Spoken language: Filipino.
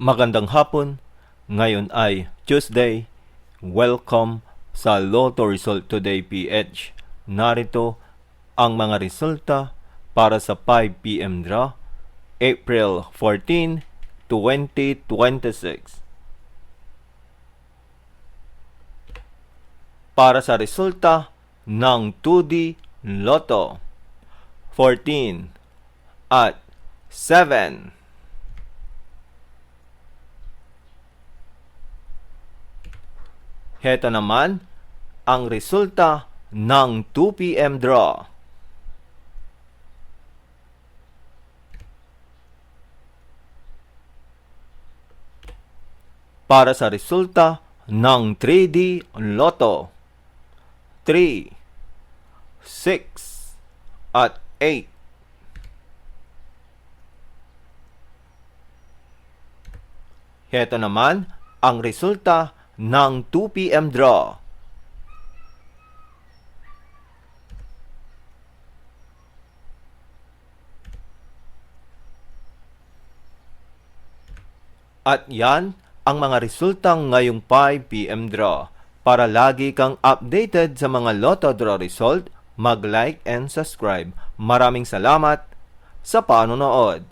Magandang hapon. Ngayon ay Tuesday. Welcome sa Lotto Result Today PH. Narito ang mga resulta para sa 5 PM draw, April 14, 2026. Para sa resulta ng 2D Lotto, 14 at 7. Heto naman ang resulta ng 2 PM draw. Para sa resulta ng 3D Lotto, 3, 6, at 8. Heto naman ang resulta ng 2 PM draw. At yan ang mga resultang ngayong 5 PM draw. Para lagi kang updated sa mga Lotto draw result, mag-like and subscribe. Maraming salamat sa panonood.